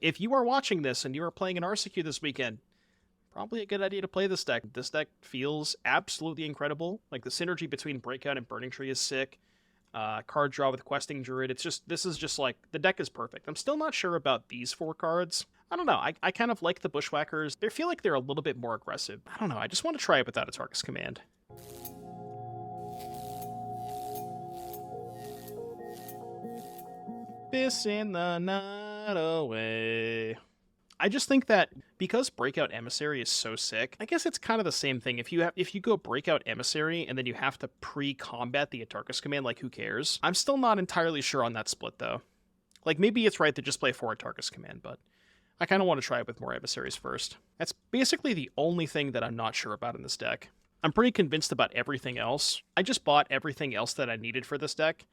If you are watching this and you are playing an RCQ this weekend, probably a good idea to play this deck. This deck feels absolutely incredible. Like, the synergy between Breakout and Burning-Tree is sick. Card draw with Questing Druid. This is just like, the deck is perfect. I'm still not sure about these 4 cards. I don't know. I kind of like the Bushwhackers. They feel like they're a little bit more aggressive. I don't know. I just want to try it without Atarka's command. Pissing the night away. I just think that because Breakout Emissary is so sick, I guess it's kind of the same thing. If you go Breakout Emissary and then you have to pre-combat the Atarka's command, like, who cares? I'm still not entirely sure on that split, though. Like, maybe it's right to just play 4 Atarka's command, but I kind of want to try it with more emissaries first. That's basically the only thing that I'm not sure about in this deck. I'm pretty convinced about everything else. I just bought everything else that I needed for this deck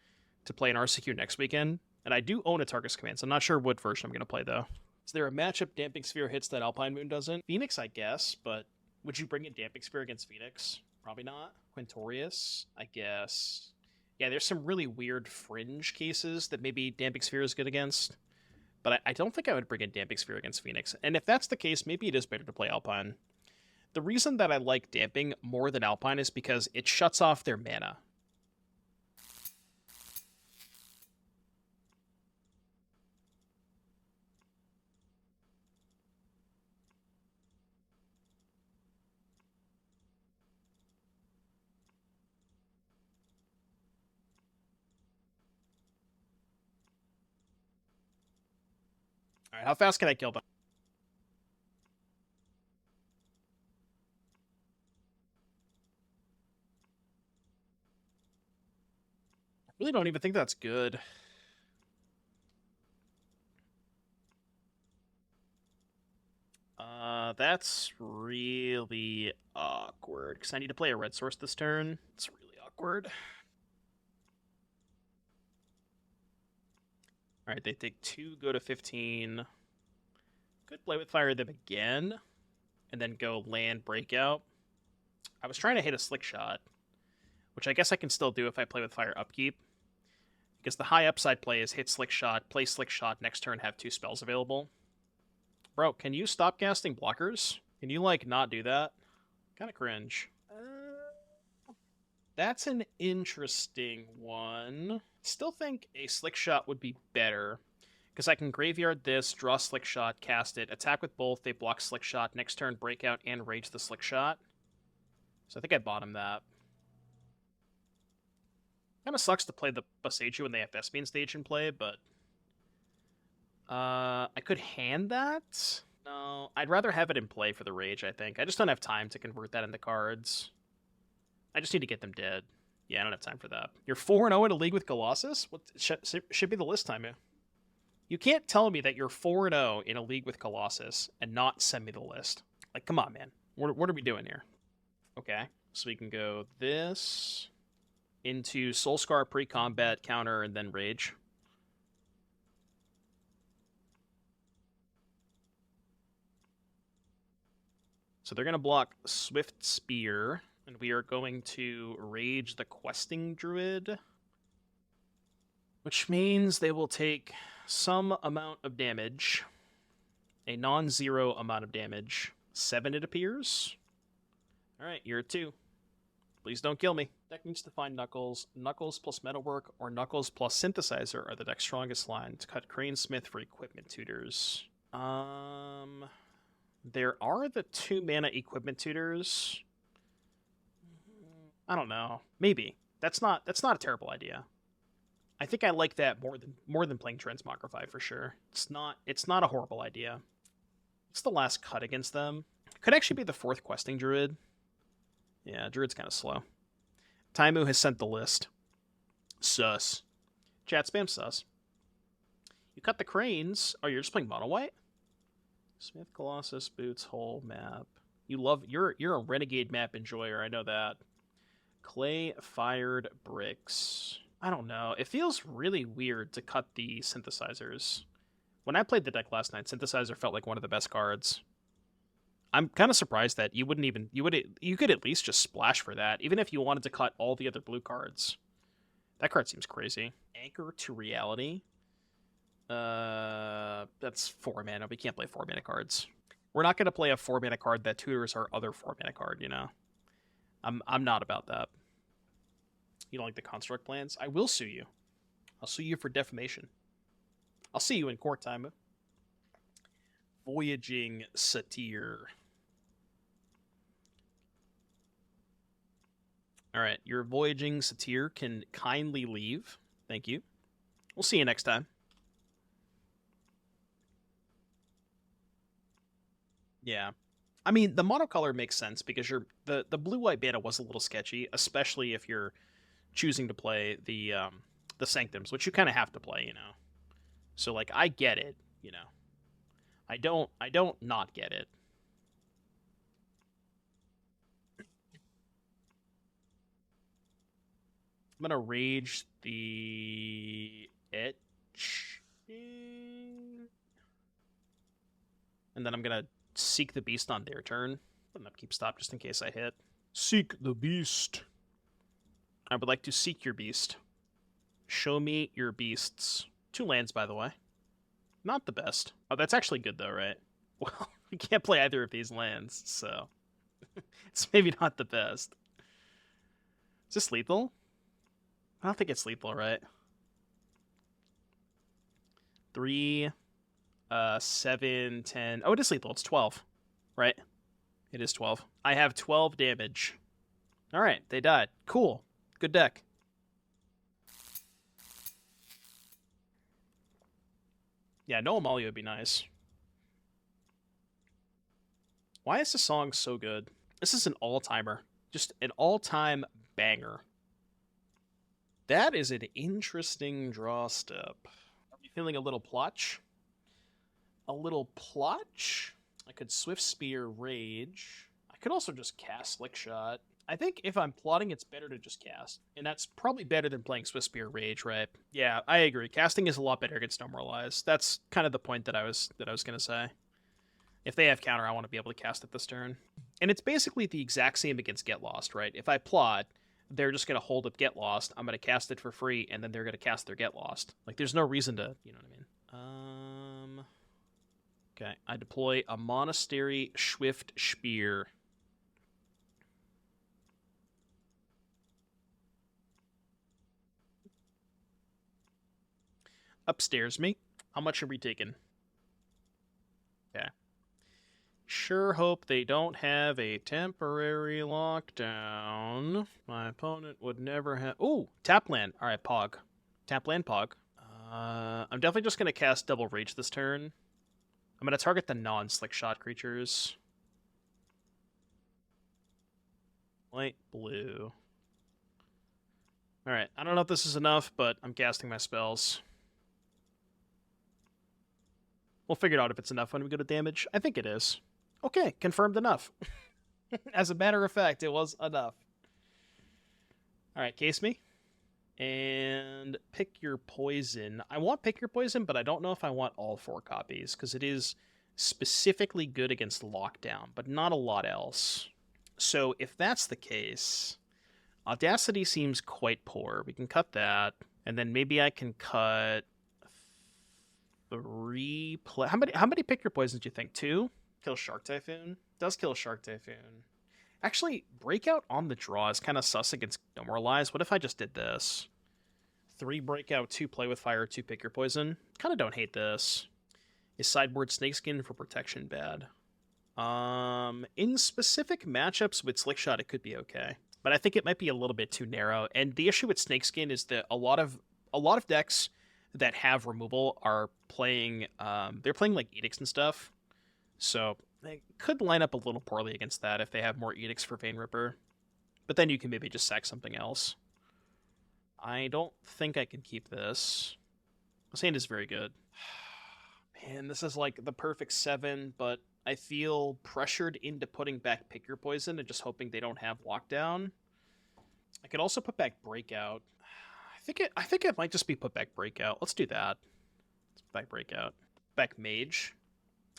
to play an RCQ next weekend, and I do own Atarka's command, so I'm not sure what version I'm going to play, though. Is there a matchup Damping Sphere hits that Alpine Moon doesn't? Phoenix, I guess, but would you bring in Damping Sphere against Phoenix? Probably not. Quintorius, I guess. Yeah, there's some really weird fringe cases that maybe Damping Sphere is good against, but I don't think I would bring in Damping Sphere against Phoenix. And if that's the case, maybe it is better to play Alpine. The reason that I like Damping more than Alpine is because it shuts off their mana. Alright, how fast can I kill them? I really don't even think that's good. That's really awkward, because I need to play a red source this turn. It's really awkward. Alright, they take 2, go to 15. Could play with Fire them again, and then go land Breakout. I was trying to hit a Slickshot, which I guess I can still do if I play with Fire Upkeep, because the high upside play is hit Slickshot, play Slickshot, next turn have 2 spells available. Bro, can you stop casting blockers? Can you, like, not do that? Kind of cringe. That's an interesting one. Still think a Slickshot would be better, because I can graveyard this, draw Slickshot, cast it, attack with both, they block Slickshot, next turn Breakout, and rage the Slickshot. So I think I bottom that. Kind of sucks to play the Boseiju when they have Thespian Stage in play, but I could hand that? No, I'd rather have it in play for the rage, I think. I just don't have time to convert that into cards. I just need to get them dead. Yeah, I don't have time for that. You're 4-0 in a league with Colossus? What should be the list time, yeah. You can't tell me that you're 4-0 in a league with Colossus and not send me the list. Like, come on, man. What are we doing here? Okay, so we can go this into Soulscar pre-combat, counter, and then rage. So they're going to block Swiftspear, and we are going to rage the Questing Druid, which means they will take some amount of damage, a non-zero amount of damage. 7, it appears. Alright, you're at 2. Please don't kill me. Deck needs to find Knuckles. Knuckles plus Metalwork or Knuckles plus Synthesizer are the deck's strongest line to cut Crane Smith for equipment tutors. There are the 2 mana equipment tutors. I don't know. Maybe. That's not a terrible idea. I think I like that more than playing Transmogrify for sure. It's not a horrible idea. It's the last cut against them. Could actually be the 4th Questing Druid. Yeah, Druid's kind of slow. Taimu has sent the list. Sus. Chat spam sus. You cut the cranes. Oh, you're just playing mono white? Smith, Colossus, Boots, Hole, map. You're a Renegade map enjoyer, I know that. Clay-fired bricks. I don't know. It feels really weird to cut the synthesizers. When I played the deck last night, Synthesizer felt like one of the best cards. I'm kind of surprised that you could at least just splash for that, even if you wanted to cut all the other blue cards. That card seems crazy. Anchor to Reality. That's 4 mana. We can't play 4 mana cards. We're not going to play a 4 mana card that tutors our other 4 mana card, you know? I'm not about that. You don't like the construct plans? I will sue you. I'll sue you for defamation. I'll see you in court time. Voyaging Satyr. Alright, your Voyaging Satyr can kindly leave. Thank you. We'll see you next time. Yeah. I mean, the monocolor makes sense because the blue-white beta was a little sketchy, especially if you're choosing to play the Sanctums, which you kind of have to play, you know. So, like, I get it, you know. I don't not get it. I'm gonna rage the Etch, and then I'm gonna seek the beast on their turn. Put an upkeep stop just in case I hit. Seek the beast. I would like to seek your beast. Show me your beasts. 2 lands, by the way. Not the best. Oh, that's actually good, though, right? Well, we can't play either of these lands, so... it's maybe not the best. Is this lethal? I don't think it's lethal, right? 3, 7, 10... Oh, it is lethal. It's 12, right? It is 12. I have 12 damage. Alright, they died. Cool. Good deck. Yeah, no Amalia would be nice. Why is the song so good? This is an all-timer. Just an all-time banger. That is an interesting draw step. Are you feeling a little plotch? A little plotch? I could Swiftspear Rage. I could also just cast Slickshot. I think if I'm plotting, it's better to just cast. And that's probably better than playing Swiftspear Rage, right? Yeah, I agree. Casting is a lot better against Demoralize. That's kind of the point that I was going to say. If they have counter, I want to be able to cast it this turn. And it's basically the exact same against Get Lost, right? If I plot, they're just going to hold up Get Lost. I'm going to cast it for free, and then they're going to cast their Get Lost. Like, there's no reason to, you know what I mean? Okay, I deploy a Monastery Swiftspear. Upstairs me. How much are we taking? Okay. Sure hope they don't have a temporary lockdown. My opponent would never have... Ooh, tap land. All right, Pog. Tap land, Pog. I'm definitely just going to cast Double Rage this turn. I'm going to target the non-Slickshot creatures. White, blue. All right, I don't know if this is enough, but I'm casting my spells. We'll figure it out if it's enough when we go to damage. I think it is. Okay, confirmed enough. As a matter of fact, it was enough. Alright, case me. And pick your poison. I want pick your poison, but I don't know if I want all 4 copies, because it is specifically good against lockdown, but not a lot else. So if that's the case, Audacity seems quite poor. We can cut that, and then maybe I can cut... 3 play. How many pick your poisons do you think? 2? Kill Shark Typhoon? Does kill Shark Typhoon. Actually, Breakout on the draw is kind of sus against Demoralize. What if I just did this? 3 Breakout, 2 Play with Fire, 2 pick your poison. Kind of don't hate this. Is sideboard Snakeskin for protection bad? In specific matchups with Slickshot, it could be okay. But I think it might be a little bit too narrow. And the issue with Snakeskin is that a lot of decks that have removal are playing, they're playing like Edicts and stuff. So they could line up a little poorly against that if they have more Edicts for Vein Ripper. But then you can maybe just sack something else. I don't think I can keep this. This hand is very good. Man, this is like the perfect 7, but I feel pressured into putting back Pick Your Poison and just hoping they don't have lockdown. I could also put back Breakout. I think it might just be put back Breakout. Let's do that. Let's put back Breakout. Back Mage.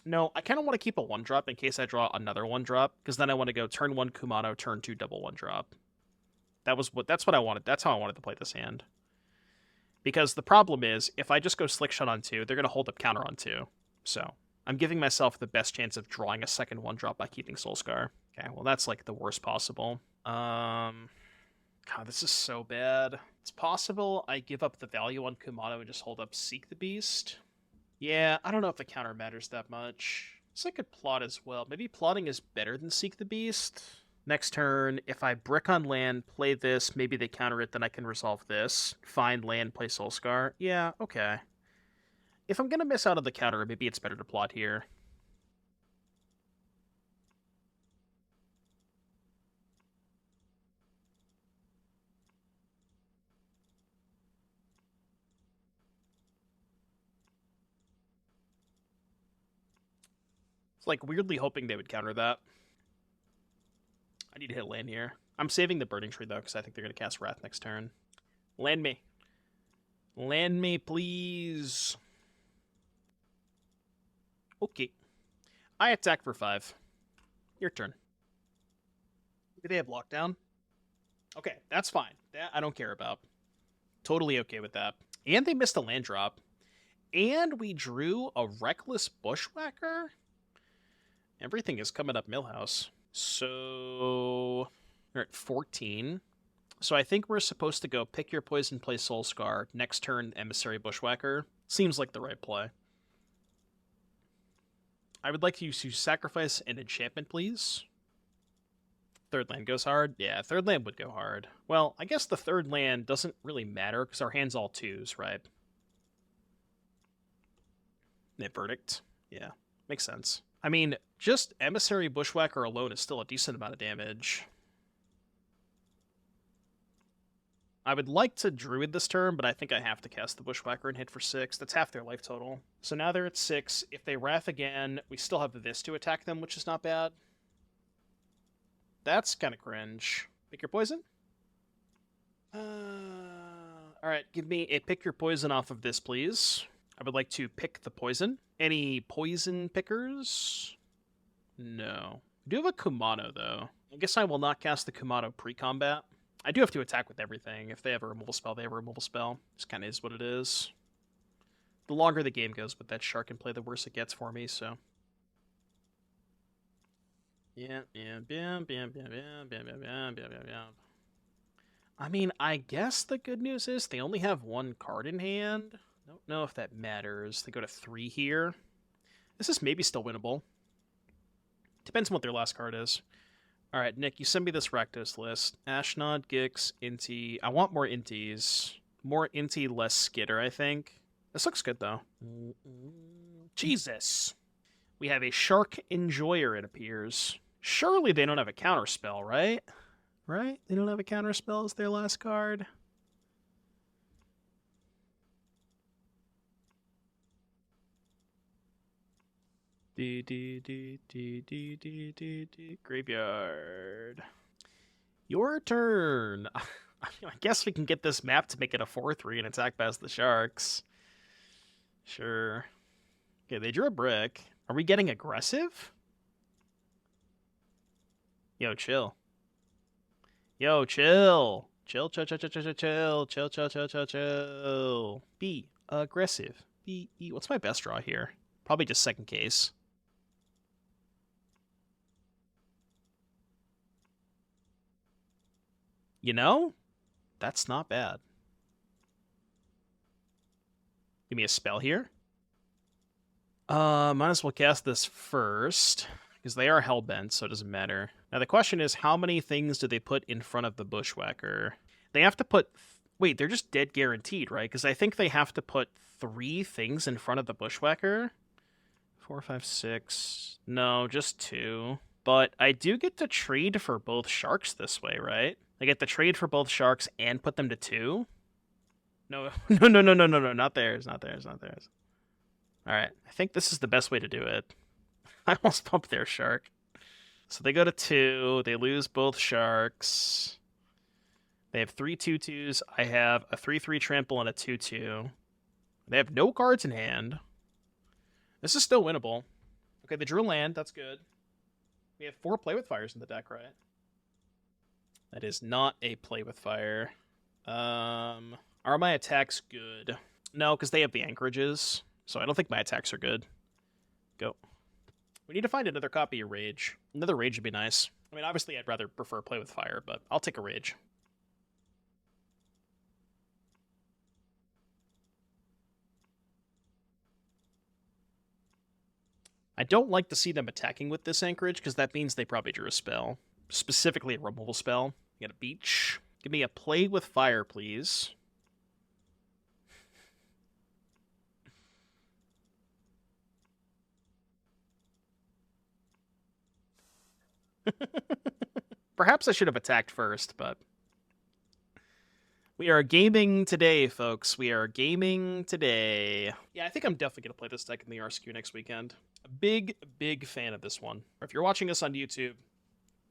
No, I kind of want to keep a 1-drop in case I draw another 1-drop, because then I want to go turn 1 Kumano, turn 2 double 1-drop. That's what I wanted. That's how I wanted to play this hand. Because the problem is, if I just go Slickshot on 2, they're going to hold up counter on 2. So I'm giving myself the best chance of drawing a second 1-drop by keeping Soulscar. Okay, well that's like the worst possible. God, this is so bad. It's possible I give up the value on Kumano and just hold up Seek the Beast. Yeah, I don't know if the counter matters that much. So I could plot as well. Maybe plotting is better than Seek the Beast. Next turn, if I brick on land, play this, maybe they counter it, then I can resolve this. Find land, play Soulscar. Yeah, okay. If I'm going to miss out on the counter, maybe it's better to plot here. It's like weirdly hoping they would counter that. I need to hit land here. I'm saving the Burning-Tree, though, because I think they're going to cast Wrath next turn. Land me. Land me, please. Okay. I attack for 5. Your turn. Do they have lockdown? Okay, that's fine. That I don't care about. Totally okay with that. And they missed a land drop. And we drew a Reckless Bushwhacker? Everything is coming up Millhouse. So we're at 14. So I think we're supposed to go pick your poison, play Soulscar. Next turn, Emissary Bushwhacker. Seems like the right play. I would like you to sacrifice an enchantment, please. Third land goes hard? Yeah, third land would go hard. Well, I guess the third land doesn't really matter because our hand's all 2s, right? Net Verdict. Yeah, makes sense. I mean, just Emissary Bushwhacker alone is still a decent amount of damage. I would like to Druid this turn, but I think I have to cast the Bushwhacker and hit for 6. That's half their life total. So now they're at 6. If they Wrath again, we still have this to attack them, which is not bad. That's kind of cringe. Pick your poison? Alright, give me a pick your poison off of this, please. I would like to pick the poison. Any poison pickers? No. I do have a Kumano, though. I guess I will not cast the Kumano pre-combat. I do have to attack with everything. If they have a removal spell, they have a removal spell. This kind of is what it is. The longer the game goes with that shark in play, the worse it gets for me, so... Yeah. I mean, I guess the good news is they only have 1 card in hand. Don't know if that matters. They go to 3 here. This is maybe still winnable. Depends on what their last card is. Alright, Nick, you send me this Rakdos list. Ashnod, Gix, Inti. I want more Intis. More Inti, less Skitter, I think. This looks good, though. Jesus! We have a Shark Enjoyer, it appears. Surely they don't have a counterspell, right? Right? They don't have a counterspell as their last card? Graveyard. Your turn. I guess we can get this map to make it a 4/3 and attack past the sharks. Sure. Okay, they drew a brick. Are we getting aggressive? Yo, chill. Yo, chill. Chill. Be aggressive. What's my best draw here? Probably just second case. You know? That's not bad. Give me a spell here. Might as well cast this first, because they are hellbent, so it doesn't matter. Now the question is, how many things do they put in front of the Bushwhacker? They have to put... Wait, they're just dead guaranteed, right? Because I think they have to put 3 things in front of the Bushwhacker. 4, 5, 6... No, just 2. But I do get to trade for both sharks this way, right? I get to trade for both sharks and put them to 2? No, no, not theirs. Alright, I think this is the best way to do it. I almost pumped their shark. So they go to 2, they lose both sharks. They have 3 2/2s. I have a 3/3 trample and a 2/2. They have no cards in hand. This is still winnable. Okay, they drew land, that's good. We have 4 Play with Fires in the deck, right? That is not a Play with Fire. Alright, Are my attacks good? No, because they have the anchorages, so I don't think my attacks are good. Go. We need to find another copy of Rage. Another Rage would be nice. I mean, obviously, I'd rather prefer Play with Fire, but I'll take a Rage. I don't like to see them attacking with this anchorage, because that means they probably drew a spell. Specifically a removal spell. You got a Beach. Give me a Play with Fire, please. Perhaps I should have attacked first, but... We are gaming today, folks. We are gaming today. Yeah, I think I'm definitely going to play this deck in the RCQ next weekend. A big, big fan of this one. If you're watching us on YouTube,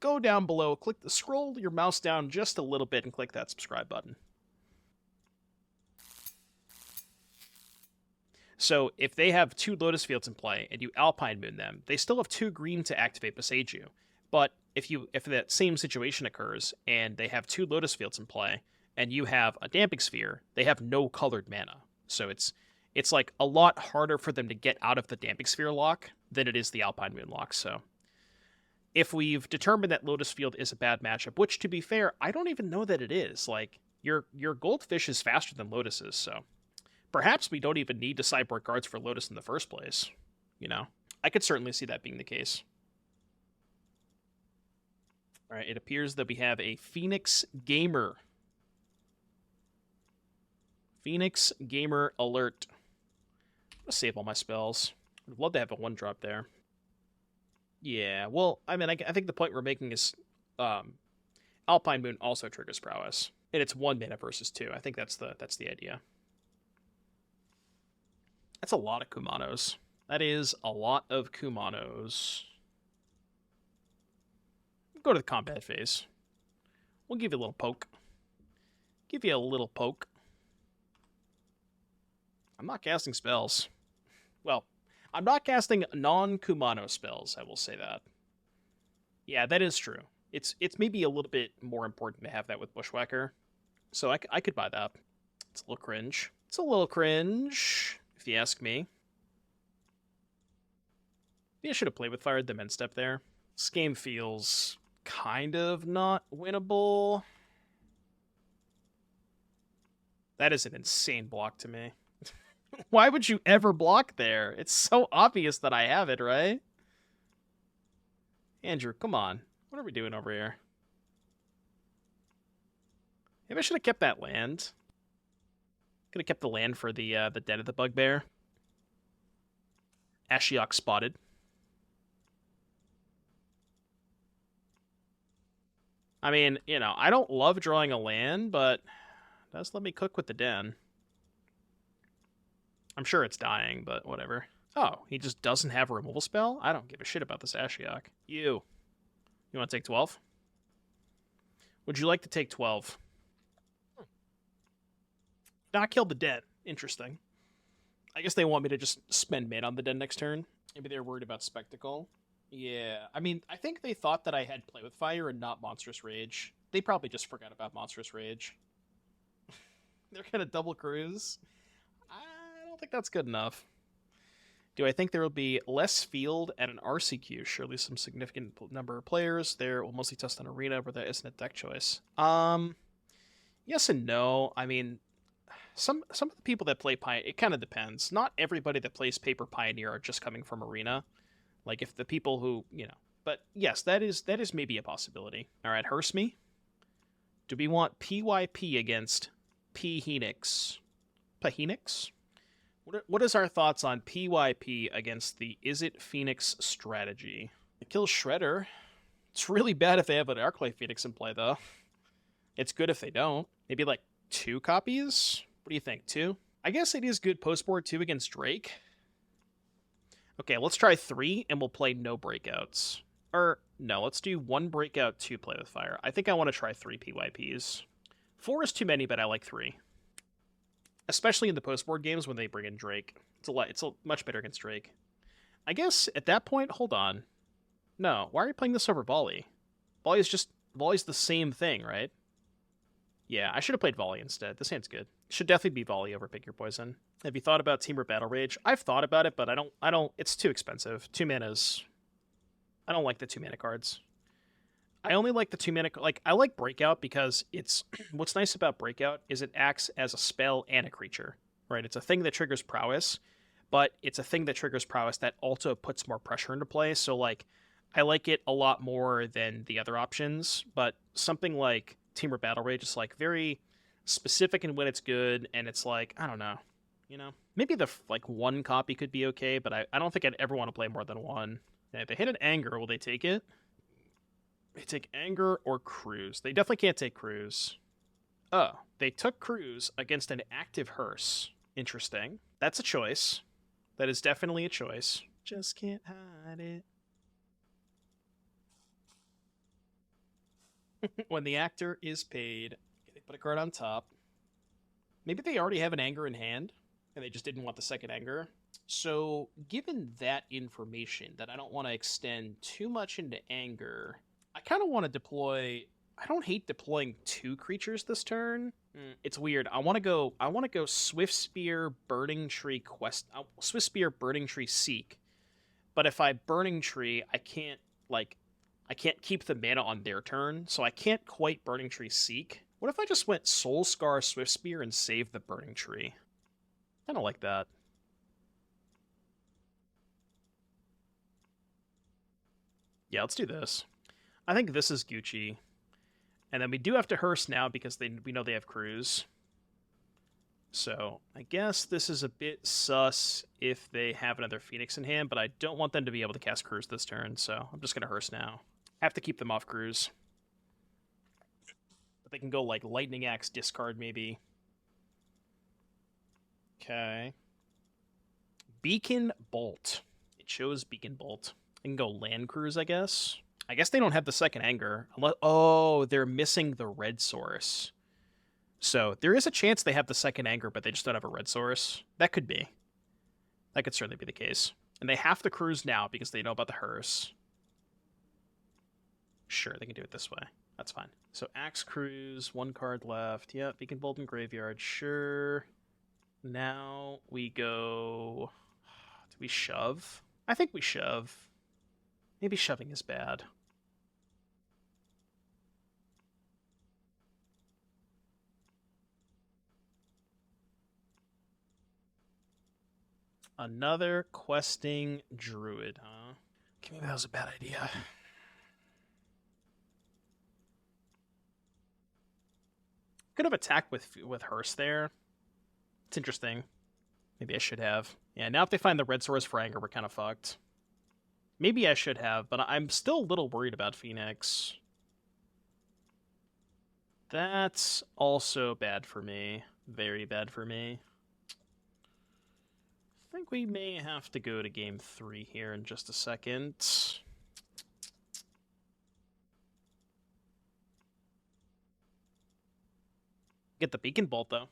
go down below, scroll your mouse down just a little bit and click that subscribe button. So if they have 2 Lotus Fields in play and you Alpine Moon them, they still have 2 green to activate Boseiju. But if that same situation occurs and they have 2 Lotus Fields in play and you have a Damping Sphere, they have no colored mana. So it's like a lot harder for them to get out of the Damping Sphere lock than it is the Alpine Moon lock. So if we've determined that Lotus Field is a bad matchup, which to be fair, I don't even know that it is. Like your Goldfish is faster than Lotus is, so perhaps we don't even need to sideboard cards for Lotus in the first place. You know, I could certainly see that being the case. All right, it appears that we have a Phoenix Gamer. Phoenix Gamer alert. Let's save all my spells. I'd love to have a 1-drop there. Yeah, well, I mean, I think the point we're making is Alpine Moon also triggers Prowess. And it's 1 mana versus 2. I think that's the idea. That's a lot of Kumanos. That is a lot of Kumanos. Go to the combat phase. We'll give you a little poke. Give you a little poke. I'm not casting spells. Well, I'm not casting non-Kumano spells, I will say that. Yeah, that is true. It's maybe a little bit more important to have that with Bushwhacker. So I could buy that. It's a little cringe. It's a little cringe, if you ask me. Maybe I should have played with Fire, then step there. This game feels kind of not winnable. That is an insane block to me. Why would you ever block there? It's so obvious that I have it, right? Andrew, come on. What are we doing over here? Maybe I should have kept that land. Could have kept the land for the Den of the Bugbear. Ashiok spotted. I mean, you know, I don't love drawing a land, but it does let me cook with the Den. I'm sure it's dying, but whatever. Oh, he just doesn't have a removal spell? I don't give a shit about this Ashiok. You want to take 12? Would you like to take 12? Not kill the Den. Interesting. I guess they want me to just spend mana on the Den next turn. Maybe they're worried about Spectacle. Yeah, I mean, I think they thought that I had Play with Fire and not Monstrous Rage. They probably just forgot about Monstrous Rage. They're gonna double cruise. I don't think that's good enough. Do I think there will be less field at an RCQ? Surely some significant number of players there will mostly test an arena where there isn't a deck choice. Yes and no. I mean, some of the people that play Pioneer, it kind of depends. Not everybody that plays Paper Pioneer are just coming from arena. Like if the people who, you know, but yes, that is maybe a possibility. All right, Hearse me. Do we want PYP against P-Henix? P-Henix? What is our thoughts on PYP against the Izzet Phoenix strategy? It kills Shredder. It's really bad if they have an Arclight Phoenix in play, though. It's good if they don't. Maybe like 2 copies? What do you think, 2? I guess it is good postboard 2 against Drake. Okay, let's try 3, and we'll play no breakouts. Or, no, let's do 1 breakout, 2 Play with Fire. I think I want to try 3 PYPs. 4 is too many, but I like 3. Especially in the postboard games when they bring in Drake. It's much better against Drake. I guess, at that point, hold on. No, why are you playing this over Volley? Volley's the same thing, right? Yeah, I should have played Volley instead. This hand's good. Should definitely be volley over Pick Your Poison. Have you thought about Temur Battle Rage? I've thought about it, but I don't, it's too expensive. 2 manas. I don't like the 2 mana cards. I only like the 2 mana, like, I like Breakout because it's, what's nice about Breakout is it acts as a spell and a creature, right? It's a thing that triggers prowess, but it's a thing that triggers prowess that also puts more pressure into play, so, like, I like it a lot more than the other options, but something like Temur Battle Rage is, like, very specific in when it's good, and it's like, I don't know, you know? Maybe the, like, 1 copy could be okay, but I don't think I'd ever want to play more than 1. Yeah, if they hit an Anger, will they take it? They take Anger or Cruise. They definitely can't take Cruise. Oh, they took Cruise against an active Hearse. Interesting. That's a choice. That is definitely a choice. Just can't hide it. When the actor is paid, they put a card on top. Maybe they already have an Anger in hand, and they just didn't want the second Anger. So, given that information, that I don't want to extend too much into Anger, I kind of want to deploy. I don't hate deploying 2 creatures this turn. It's weird. I want to go Swiftspear, Burning-Tree Swiftspear, Burning-Tree Seek. But if I Burning-Tree, I can't keep the mana on their turn, so I can't quite Burning-Tree Seek. What if I just went Soulscar Swiftspear and saved the Burning-Tree? I don't like that. Yeah, let's do this. I think this is Gucci. And then we do have to Hearse now because we know they have Cruise. So I guess this is a bit sus if they have another Phoenix in hand, but I don't want them to be able to cast Cruise this turn, so I'm just going to Hearse now. Have to keep them off Cruise. But they can go like Lightning Axe, discard maybe. Okay. Beacon Bolt. It shows Beacon Bolt. I can go Land Cruise, I guess. I guess they don't have the second Anger. Oh, they're missing the red source. So there is a chance they have the second Anger, but they just don't have a red source. That could be. That could certainly be the case. And they have to Cruise now because they know about the Hearse. Sure, they can do it this way. That's fine. So Axe Cruise, 1 card left. Yeah, Beacon Bolt in Graveyard. Sure. Now we go... Do we shove? I think we shove. Maybe shoving is bad. Another questing druid, huh? Okay, maybe that was a bad idea. Could have attacked with Hearse there. It's interesting. Maybe I should have. Yeah, now if they find the red source for Anger, we're kind of fucked. Maybe I should have, but I'm still a little worried about Phoenix. That's also bad for me. Very bad for me. I think we may have to go to game 3 here in just a second. Get the Beacon Bolt, though.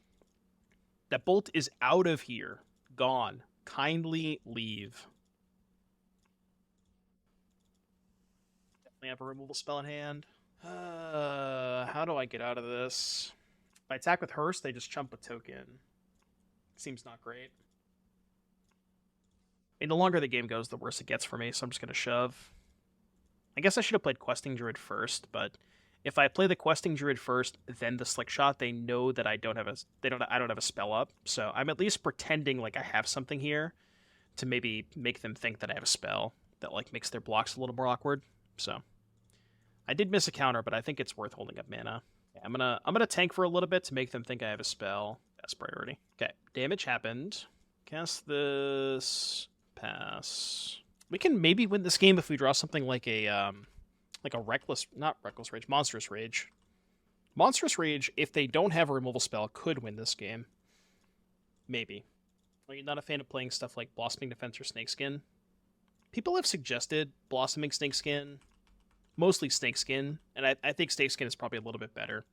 That bolt is out of here. Gone. Kindly leave. Definitely have a removal spell in hand. How do I get out of this? If I attack with Hearse, they just chump a token. Seems not great. And the longer the game goes, the worse it gets for me, so I'm just going to shove. I guess I should have played Questing Druid first, but if I play the Questing Druid first, then the Slickshot, they know that I don't have a spell up, so I'm at least pretending like I have something here to maybe make them think that I have a spell that like makes their blocks a little more awkward. So I did miss a counter, but I think it's worth holding up mana. Yeah, I'm gonna tank for a little bit to make them think I have a spell. That's priority. Okay, damage happened. Cast this. Pass. We can maybe win this game if we draw something like a not Reckless Rage, Monstrous Rage. Monstrous Rage, if they don't have a removal spell, could win this game. Maybe. Are you not a fan of playing stuff like Blossoming Defense or Snakeskin? People have suggested Blossoming Snakeskin, mostly Snakeskin, and I think Snakeskin is probably a little bit better.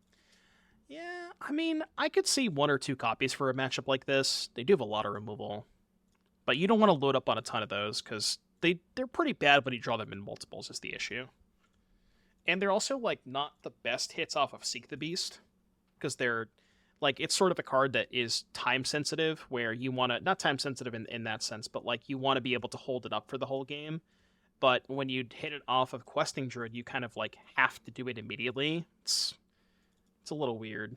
Yeah, I mean, I could see 1 or 2 copies for a matchup like this. They do have a lot of removal. But you don't want to load up on a ton of those, because they're pretty bad when you draw them in multiples is the issue. And they're also, like, not the best hits off of Seek the Beast, because they're, Like, it's sort of a card that is time sensitive, where you want to, not time sensitive in that sense, but like you want to be able to hold it up for the whole game. But when you hit it off of Questing Druid, you kind of like have to do it immediately. It's a little weird.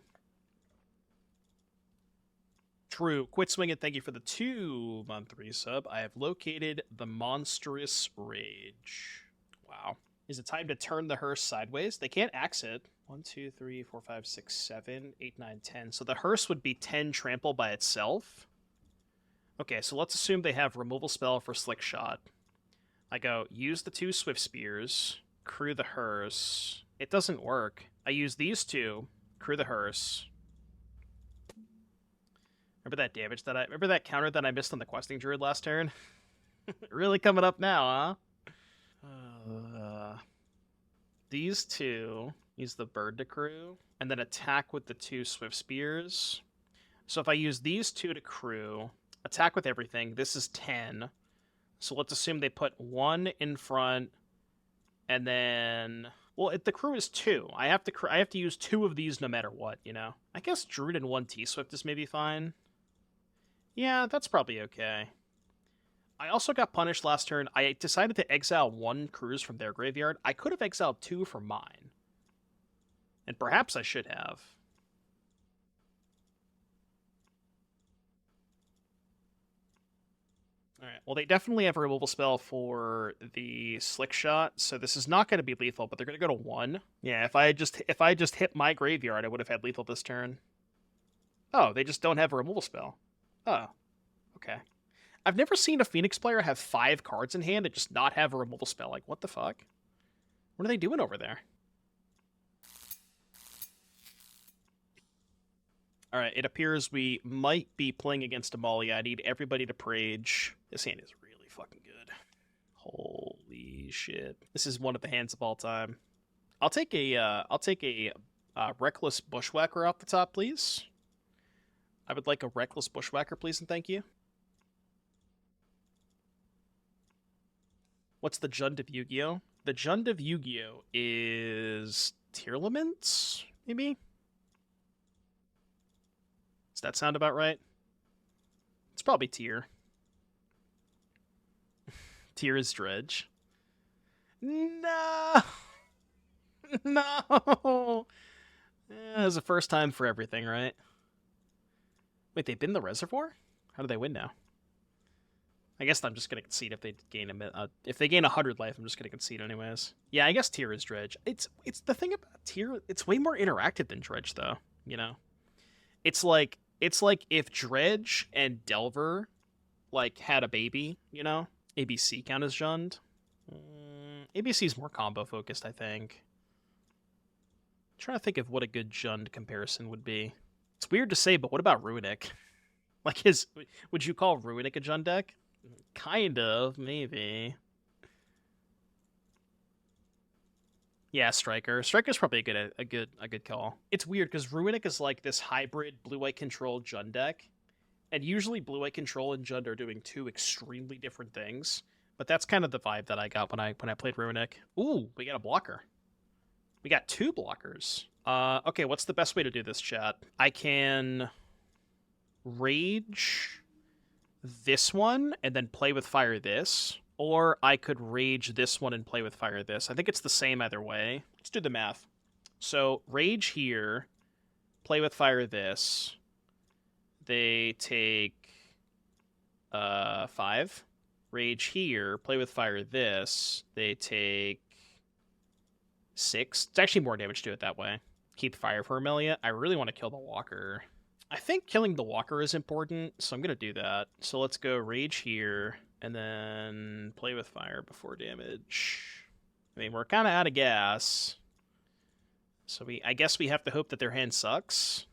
True. Quit Swinging, thank you for the 2-month resub. I have located the Monstrous Rage. Wow. Is it time to turn the hearse sideways? They can't axe it. 1, 2, 3, 4, 5, 6, 7, 8, 9, 10. So the hearse would be 10 trample by itself. Okay, so let's assume they have removal spell for Slickshot. I go, use the 2 Swiftspears, crew the hearse. It doesn't work. I use these 2, crew the hearse. Remember that damage that remember that counter that I missed on the Questing Druid last turn? Really coming up now, huh? These 2, use the bird to crew, and then attack with the 2 Swiftspears. So if I use these 2 to crew, attack with everything, this is 10. So let's assume they put 1 in front, and then... Well, if the crew is 2, I have to use 2 of these no matter what, you know? I guess Druid and 1 T-Swift is maybe fine. Yeah, that's probably okay. I also got punished last turn. I decided to exile 1 cruise from their graveyard. I could have exiled 2 from mine. And perhaps I should have. Alright, well, they definitely have a removal spell for the Slickshot, so this is not going to be lethal, but they're going to go to 1. Yeah, if I just hit my graveyard, I would have had lethal this turn. Oh, they just don't have a removal spell. Oh, okay. I've never seen a Phoenix player have 5 cards in hand and just not have a removal spell. Like, what the fuck? What are they doing over there? Alright, it appears we might be playing against Amalia. I need everybody to Prage. This hand is really fucking good. Holy shit. This is one of the hands of all time. I'll take a Reckless Bushwhacker off the top, please. I would like a Reckless Bushwhacker, please, and thank you. What's the Jund of Yu-Gi-Oh? The Jund of Yu-Gi-Oh is Tearlaments, maybe? Does that sound about right? It's probably Tear. Tear is Dredge. No! No! It's the first time for everything, right? Wait, they've been in the reservoir? How do they win now? I guess I'm just gonna concede if they gain if they gain 100 life. I'm just gonna concede anyways. Yeah, I guess Tear is Dredge. It's the thing about Tear. It's way more interactive than Dredge, though. You know, it's like if Dredge and Delver like had a baby. You know, ABC count as Jund. ABC is more combo focused, I think. I'm trying to think of what a good Jund comparison would be. It's weird to say, but what about Runic? Like would you call Runic a Jund deck? Kind of, maybe. Yeah, Striker. Striker's probably a good call. It's weird because Runic is like this hybrid blue-white control Jund deck, and usually blue-white control and Jund are doing 2 extremely different things. But that's kind of the vibe that I got when I played Runic. Ooh, we got a blocker. We got 2 blockers. Okay, what's the best way to do this, chat? I can Rage this one and then play with fire this, or I could Rage this one and play with fire this. I think it's the same either way. Let's do the math. So Rage here, play with fire this. They take 5. Rage here, play with fire this. They take 6. It's actually more damage to it that way. Keep fire for Amalia. I really want to kill the walker. I think killing the walker is important, so I'm going to do that. So let's go Rage here, and then play with fire before damage. I mean, we're kind of out of gas. So I guess we have to hope that their hand sucks.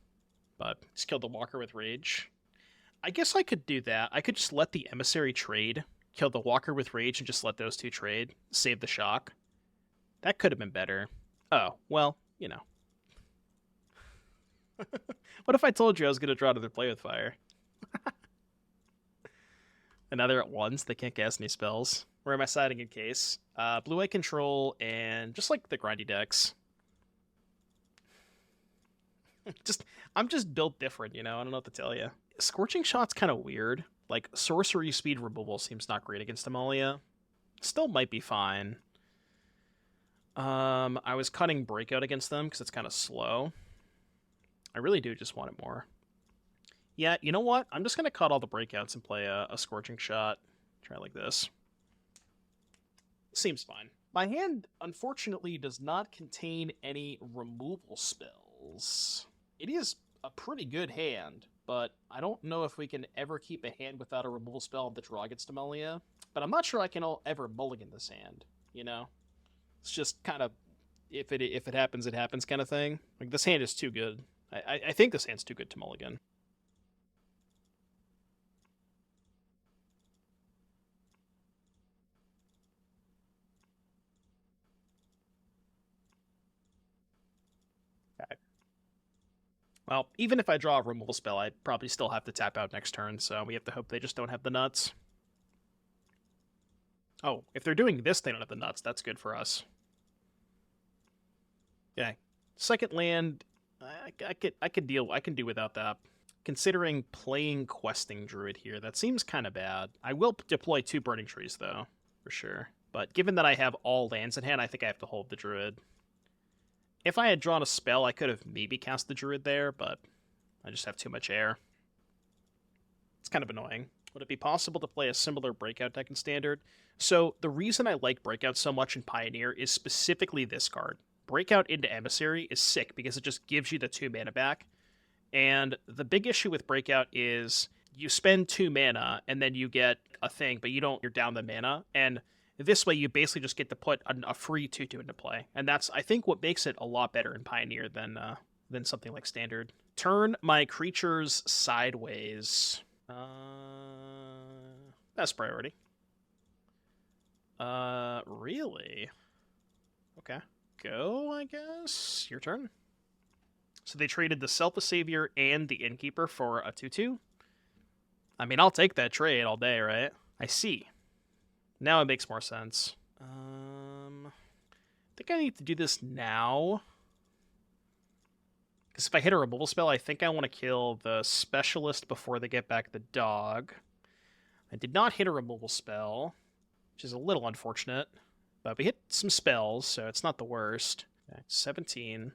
But just kill the walker with Rage. I guess I could do that. I could just let the Emissary trade. Kill the walker with Rage and just let those 2 trade. Save the shock. That could have been better. Oh, well, you know. What if I told you I was going to draw another play with fire? And now they're at 1s. They can't cast any spells. Where am I siding in case? Blue-white control and just like the grindy decks. I'm just built different, you know? I don't know what to tell you. Scorching Shot's kind of weird. Like, sorcery speed removal seems not great against Amalia. Still might be fine. I was cutting Breakout against them because it's kind of slow. I really do just want it more. Yeah, you know what? I'm just going to cut all the Breakouts and play a Scorching Shot. Try like this. Seems fine. My hand, unfortunately, does not contain any removal spells. It is a pretty good hand, but I don't know if we can ever keep a hand without a removal spell if the draw gets to Amalia. But I'm not sure I can ever mulligan this hand, you know? It's just kind of, if it happens, it happens kind of thing. Like, this hand is too good. I think this hand's too good to mulligan. Okay. Well, even if I draw a removal spell, I'd probably still have to tap out next turn, so we have to hope they just don't have the nuts. Oh, if they're doing this, they don't have the nuts. That's good for us. Okay. Second land, I can do without that. Considering playing Questing Druid here, that seems kind of bad. I will deploy 2 Burning Trees, though, for sure. But given that I have all lands in hand, I think I have to hold the Druid. If I had drawn a spell, I could have maybe cast the Druid there, but I just have too much air. It's kind of annoying. Would it be possible to play a similar Breakout deck in Standard? So the reason I like Breakout so much in Pioneer is specifically this card. Breakout into Emissary is sick because it just gives you the 2 mana back. And the big issue with Breakout is you spend 2 mana and then you get a thing, but you're down the mana. And this way you basically just get to put a free 2/2 into play. And that's, I think, what makes it a lot better in Pioneer than something like Standard. Turn my creatures sideways. That's priority. Really? Okay. Go, I guess. Your turn. So they traded the Self-a-Savior and the Innkeeper for a 2/2. I mean, I'll take that trade all day, right? I see. Now it makes more sense. I think I need to do this now. Because if I hit a removal spell, I think I want to kill the Specialist before they get back the dog. I did not hit a removal spell, which is a little unfortunate. But we hit some spells, so it's not the worst. Okay, 17.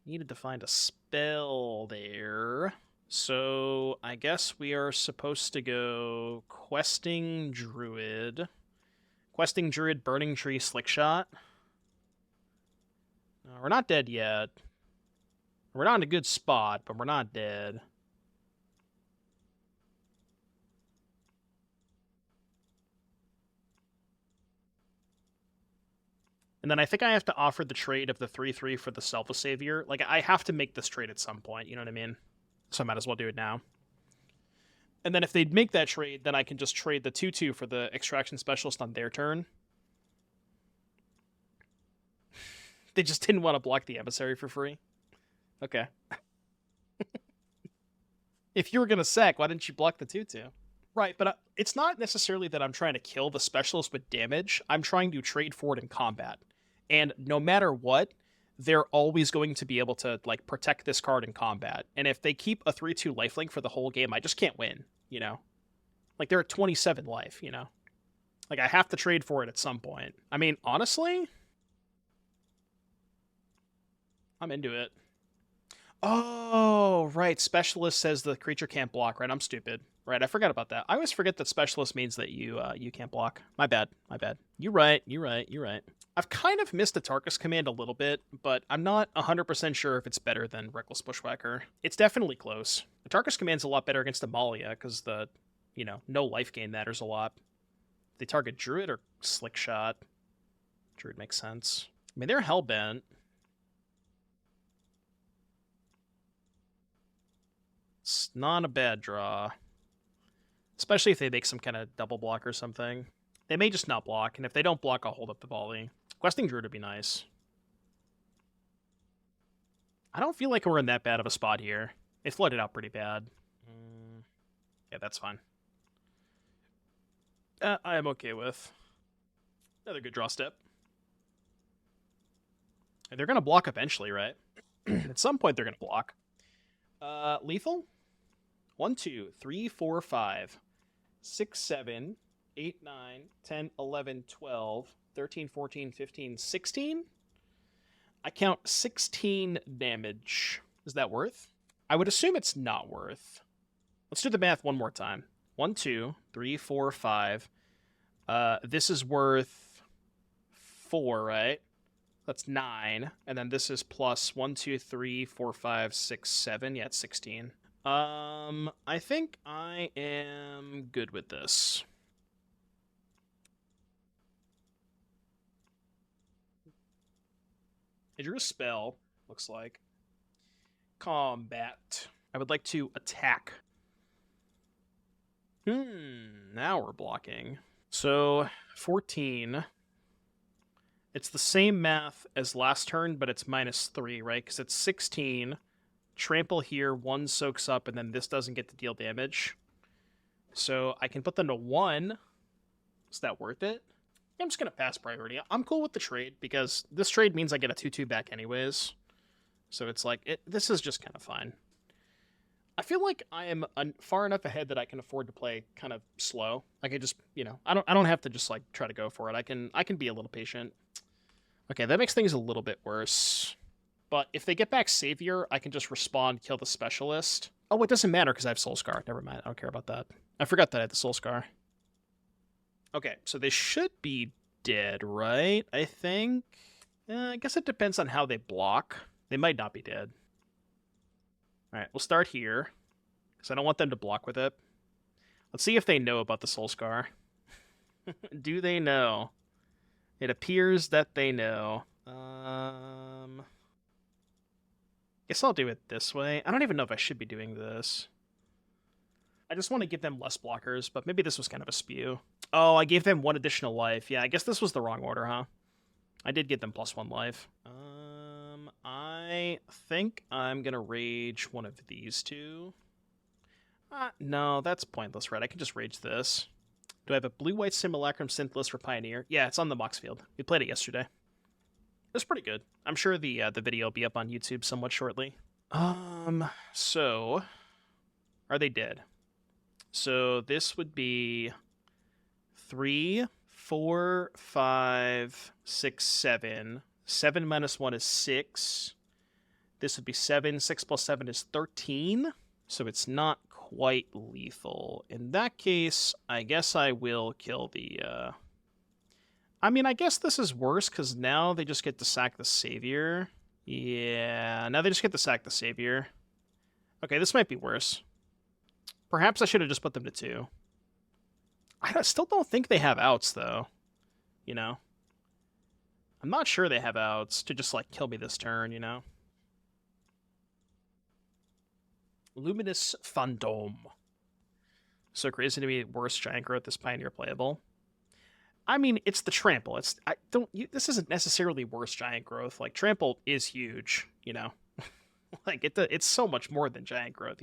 Needed to find a spell there. So I guess we are supposed to go Questing Druid. Questing Druid, Burning-Tree, Slickshot. We're not dead yet. We're not in a good spot, but we're not dead. And then I think I have to offer the trade of the 3/3 for the Self-a-Savior. Like, I have to make this trade at some point, you know what I mean? So I might as well do it now. And then if they make that trade, then I can just trade the 2/2 for the Extraction Specialist on their turn. They just didn't want to block the Emissary for free. Okay. If you were going to sack, why didn't you block the 2/2? Right, but it's not necessarily that I'm trying to kill the Specialist with damage. I'm trying to trade for it in combat. And no matter what, they're always going to be able to, like, protect this card in combat. And if they keep a 3/2 lifelink for the whole game, I just can't win, you know? Like, they're at 27 life, you know? Like, I have to trade for it at some point. I mean, honestly, I'm into it. Oh, right. Specialist says the creature can't block, right? I'm stupid. Right, I forgot about that. I always forget that Specialist means that you can't block. My bad. You're right. I've kind of missed Atarka's command a little bit, but I'm not 100% sure if it's better than Reckless Bushwhacker. It's definitely close. Atarka's command's a lot better against Amalia, because the, no life gain matters a lot. They target Druid or Slickshot. Druid makes sense. I mean, they're Hellbent. It's not a bad draw. Especially if they make some kind of double block or something. They may just not block, and if they don't block, I'll hold up the volley. Questing Druid would be nice. I don't feel like we're in that bad of a spot here. It flooded out pretty bad. Yeah, that's fine. I am okay with. Another good draw step. They're going to block eventually, right? At some point, they're going to block. Lethal? 1, 2, 3, 4, 5, 6, 7, 8, 9, 10, 11, 12, 13, 14, 15, 16? I count 16 damage. Is that worth? I would assume it's not worth. Let's do the math one more time. 1, 2, 3, 4, 5. This is worth 4, right? That's 9. And then this is plus 1, 2, 3, 4, 5, 6, 7. Yeah, it's 16. I think I am good with this. I drew a spell, looks like. Combat. I would like to attack. Now we're blocking. So, 14. It's the same math as last turn, but it's -3, right? Because it's 16. Trample here, 1 soaks up, and then this doesn't get to deal damage. So I can put them to 1. Is that worth it? I'm just going to pass priority. I'm cool with the trade, because this trade means I get a 2/2 back anyways. So it's like, this is just kind of fine. I feel like I am far enough ahead that I can afford to play kind of slow. I can just, I don't have to just like try to go for it. I can be a little patient. Okay, that makes things a little bit worse. But if they get back Savior, I can just respond, kill the Specialist. Oh, it doesn't matter because I have Soul Scar. Never mind, I don't care about that. I forgot that I had the Soul Scar. Okay, so they should be dead, right? I think? I guess it depends on how they block. They might not be dead. Alright, we'll start here. Because I don't want them to block with it. Let's see if they know about the Soul Scar. Do they know? It appears that they know. Guess I'll do it this way. I don't even know if I should be doing this. I just want to give them less blockers, but maybe this was kind of a spew. Oh, I gave them 1 additional life. Yeah, I guess this was the wrong order, huh? I did give them +1 life. I think I'm gonna rage one of these 2. No, that's pointless, right? I can just rage this. Do I have a blue-white Simulacrum Synth list for Pioneer? Yeah, it's on the Mox field. We played it yesterday. It was pretty good. I'm sure the video will be up on YouTube somewhat shortly. So are they dead? So this would be 3, 4, 5, 6, 7. 7 minus 1 is 6. This would be 7. 6 plus 7 is 13. So it's not quite lethal. In that case, I guess I will kill the... I mean, I guess this is worse, because now they just get to sack the Savior. Yeah, now they just get to sack the Savior. Okay, this might be worse. Perhaps I should have just put them to 2. I still don't think they have outs, though. I'm not sure they have outs to just, like, kill me this turn, Luminous Fandom. So crazy to be worse giant growth this Pioneer playable. I mean, it's the trample. This isn't necessarily worse giant growth. Like, trample is huge, Like, it's so much more than giant growth,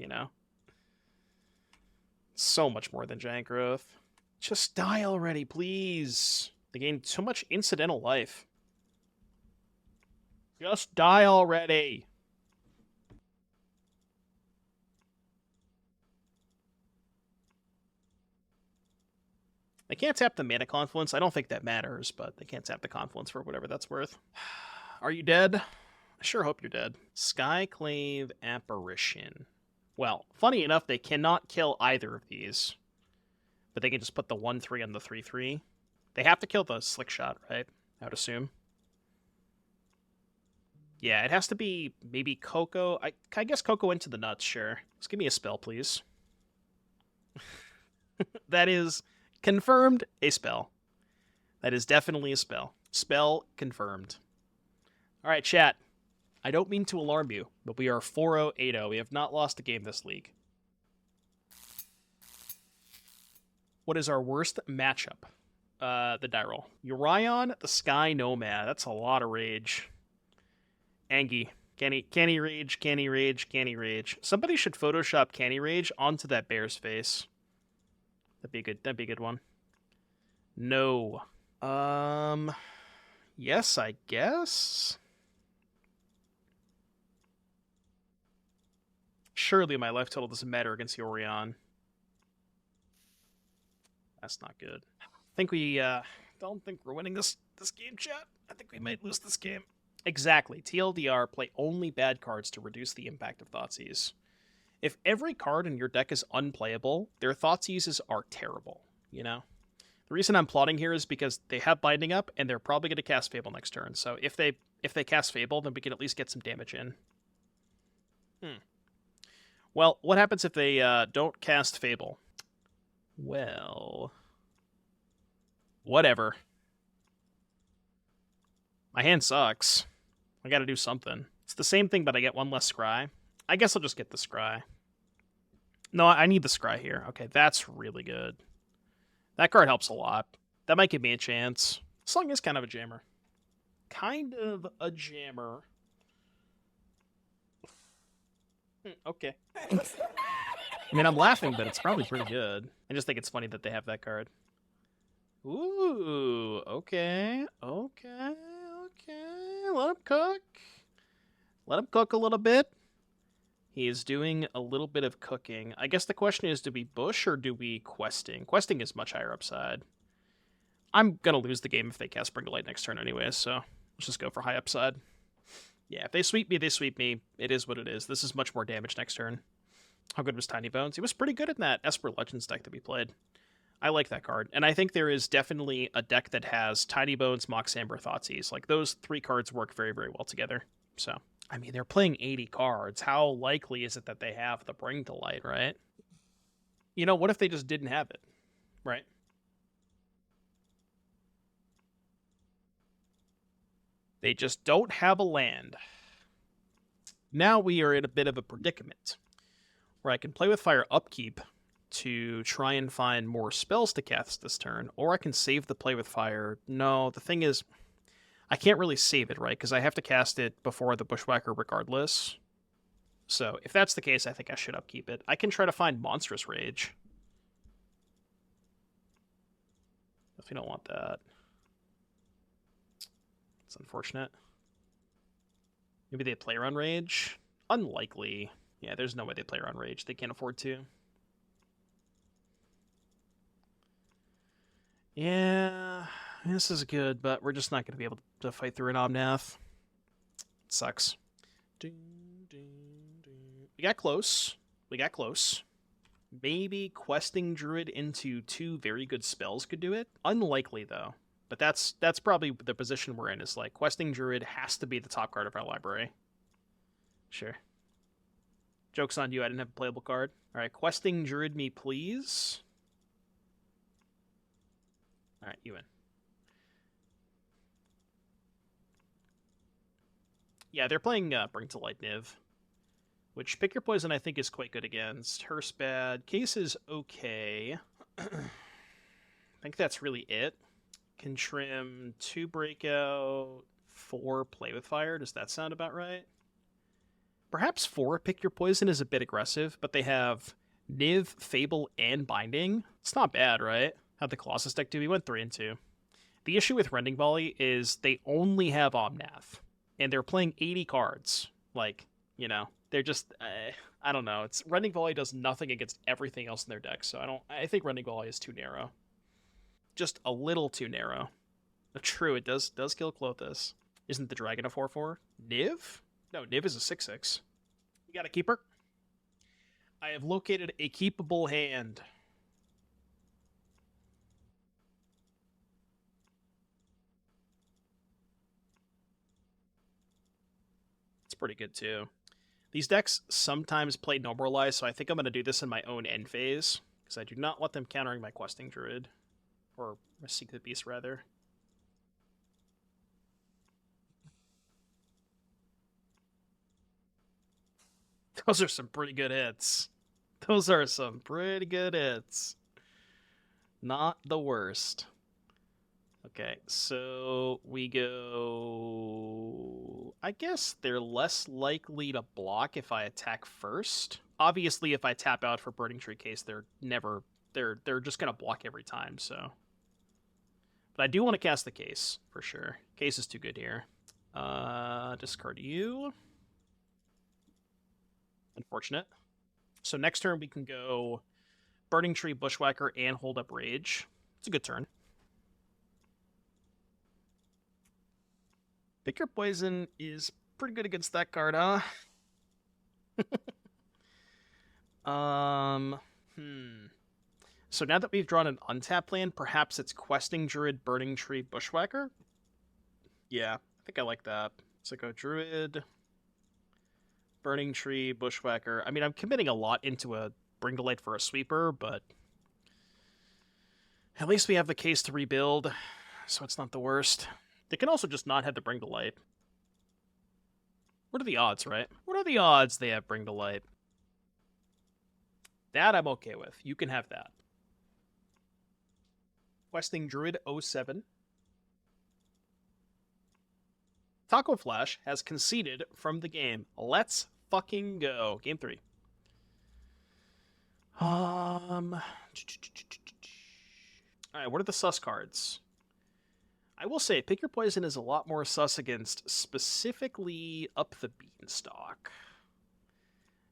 So much more than giant growth. Just die already, please. They gain so much incidental life. Just die already. They can't tap the Mana Confluence. I don't think that matters, but they can't tap the Confluence for whatever that's worth. Are you dead? I sure hope you're dead. Skyclave Apparition. Well, funny enough, they cannot kill either of these. But they can just put the 1/3 on the 3/3. They have to kill the Slickshot, right? I would assume. Yeah, it has to be maybe Coco. I guess Coco into the nuts, sure. Just give me a spell, please. That is... confirmed a spell. That is definitely a spell. Spell confirmed. Alright, chat. I don't mean to alarm you, but we are 4-0, 8-0. We have not lost a game this league. What is our worst matchup? The die roll. Urion, the Sky Nomad. That's a lot of rage. Angie. Can he rage? Can he rage? Can he rage? Somebody should Photoshop Can he rage onto that bear's face. That'd be good. That'd be a good one. No. Yes, I guess. Surely my life total doesn't matter against Yorion. That's not good. I think we, don't think we're winning this game, chat. I think we might lose this game. Exactly. TLDR, play only bad cards to reduce the impact of Thoughtseize. If every card in your deck is unplayable, their Thoughtseizes are terrible, you know? The reason I'm plotting here is because they have Binding up, and they're probably going to cast Fable next turn. So if they cast Fable, then we can at least get some damage in. Well, what happens if they don't cast Fable? Well, whatever. My hand sucks. I gotta do something. It's the same thing, but I get one less scry. I guess I'll just get the scry. No, I need the scry here. Okay, that's really good. That card helps a lot. That might give me a chance. This song is kind of a jammer. Kind of a jammer. Okay. I mean, I'm laughing, but it's probably pretty good. I just think it's funny that they have that card. Ooh, okay. Let him cook. Let him cook a little bit. He is doing a little bit of cooking. I guess the question is, do we bush or do we questing? Questing is much higher upside. I'm going to lose the game if they cast Bring to Light next turn anyway, so let's just go for high upside. Yeah, if they sweep me, they sweep me. It is what it is. This is much more damage next turn. How good was Tiny Bones? He was pretty good in that Esper Legends deck that we played. I like that card. And I think there is definitely a deck that has Tiny Bones, Mox Amber, Thoughtseize. Like, those three cards work very, very well together. So, I mean, they're playing 80 cards. How likely is it that they have the Bring to Light, right? You know, what if they just didn't have it, right? They just don't have a land. Now we are in a bit of a predicament, where I can play with Fire upkeep to try and find more spells to cast this turn, or I can save the play with Fire. No, the thing is, I can't really save it, right? Because I have to cast it before the Bushwhacker regardless. So if that's the case, I think I should upkeep it. I can try to find Monstrous Rage. If you don't want that. It's unfortunate. Maybe they play around Rage? Unlikely. Yeah, there's no way they play around Rage. They can't afford to. Yeah, this is good, but we're just not going to be able to fight through an Omnath. It sucks. We got close. Maybe questing Druid into 2 very good spells could do it. Unlikely, though. But that's probably the position we're in, is like, questing Druid has to be the top card of our library. Sure. Joke's on you, I didn't have a playable card. Alright, questing Druid me, please. Alright, you win. Yeah, they're playing Bring to Light Niv, which Pick Your Poison I think is quite good against. Hearse bad. Case is okay. I think that's really it. Can trim 2 Breakout, 4 Play with Fire. Does that sound about right? Perhaps 4 Pick Your Poison is a bit aggressive, but they have Niv, Fable, and Binding. It's not bad, right? How'd the Colossus deck do? We went 3 and 2. The issue with Rending Volley is they only have Omnath, and they're playing 80 cards. Like, you know, they're just, I don't know. It's Rending Volley does nothing against everything else in their deck, so I think Rending Volley is too narrow. Just a little too narrow. True, it does kill Clothis. Isn't the Dragon a 4/4? Niv? No, Niv is a 6/6. You got a keeper? I have located a keepable hand. It's pretty good, too. These decks sometimes play Normalize, so I think I'm going to do this in my own end phase, because I do not want them countering my Questing Druid. Or Seek the Beast, rather. Those are some pretty good hits. Not the worst. Okay, so we go... I guess they're less likely to block if I attack first. Obviously, if I tap out for Burning-Tree Case, they're just going to block every time, so... But I do want to cast the Case, for sure. Case is too good here. Discard you. Unfortunate. So next turn we can go Burning-Tree, Bushwhacker, and Hold Up Rage. It's a good turn. Pick Your Poison is pretty good against that card, huh? So now that we've drawn an untapped land, perhaps it's Questing Druid, Burning-Tree, Bushwhacker? Yeah, I think I like that. So go Druid, Burning-Tree, Bushwhacker. I mean, I'm committing a lot into a Bring to Light for a sweeper, but at least we have the case to rebuild, so it's not the worst. They can also just not have the Bring to Light. What are the odds, right? What are the odds they have Bring to Light? That I'm okay with. You can have that. Questing Druid 07. Taco Flash has conceded from the game. Let's fucking go. Game 3. Alright, what are the sus cards? I will say, Pick Your Poison is a lot more sus against specifically Up the Beanstalk.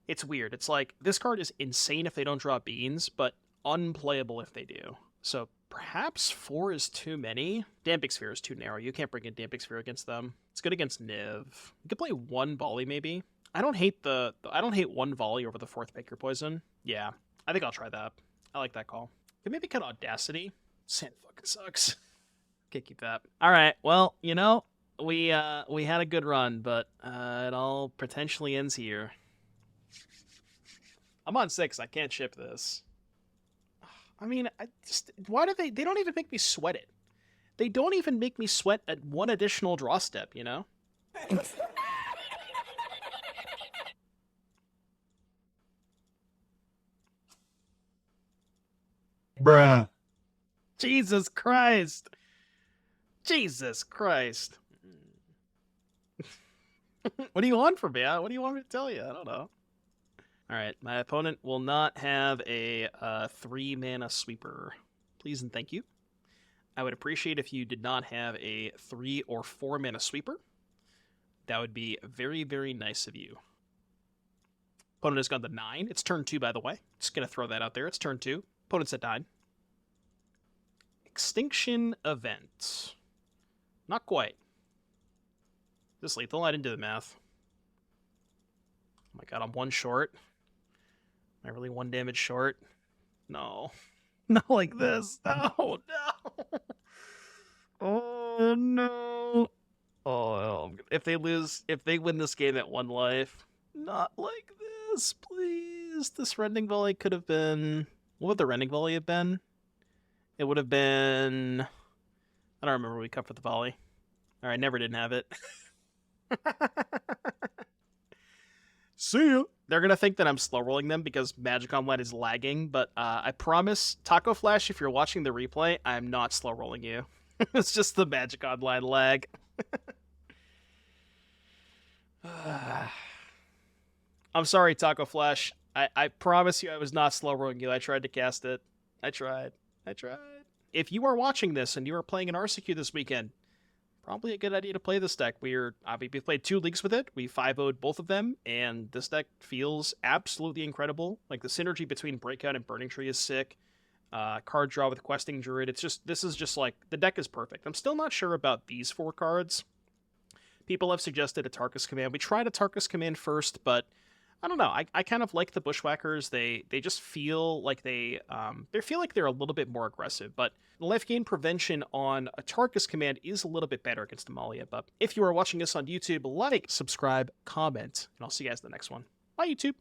It's weird. It's like, this card is insane if they don't draw beans, but unplayable if they do. So perhaps 4 is too many. Damping Sphere is too narrow. You can't bring in Damping Sphere against them. It's good against Niv. You could play 1 volley maybe. I don't hate 1 volley over the 4th Pick Your Poison. Yeah, I think I'll try that. I like that call. Could maybe cut Audacity. Sand fucking sucks. Can't keep that. All right. Well, you know, we had a good run, but it all potentially ends here. I'm on 6. I can't ship this. I mean, why do they don't even make me sweat it. They don't even make me sweat at 1 additional draw step, you know? Bruh. Jesus Christ. Jesus Christ. What do you want from me? What do you want me to tell you? I don't know. Alright, my opponent will not have a 3-mana sweeper. Please and thank you. I would appreciate if you did not have a 3 or 4-mana sweeper. That would be very, very nice of you. Opponent has gone to 9. It's turn 2, by the way. Just going to throw that out there. It's turn 2. Opponent's at 9. Extinction Event. Not quite. This lethal? I didn't do the math. Oh my god, I'm 1 short. Am I really 1 damage short? No. Not like this. No, no. Oh, no. Oh, if they win this game at 1 life, not like this, please. This Rending Volley could have been... What would the Rending Volley have been? It would have been... I don't remember what we cut for the volley. Alright, never didn't have it. See ya! They're gonna think that I'm slow rolling them because Magic Online is lagging, but I promise, Taco Flash, if you're watching the replay, I'm not slow rolling you. It's just the Magic Online lag. I'm sorry, Taco Flash. I promise you I was not slow rolling you. I tried to cast it. I tried. If you are watching this and you are playing an RCQ this weekend, probably a good idea to play this deck. We played 2 leagues with it. We 5-0'd both of them, and this deck feels absolutely incredible. Like, the synergy between Breakout and Burning-Tree is sick. Card draw with Questing Druid. This is just like, the deck is perfect. I'm still not sure about these 4 cards. People have suggested Atarka's Command. We tried Atarka's Command first, but I don't know. I kind of like the Bushwhackers. They just feel like they're a little bit more aggressive, but life gain prevention on Atarka's Command is a little bit better against Amalia. But if you are watching this on YouTube, like, subscribe, comment, and I'll see you guys in the next one. Bye, YouTube.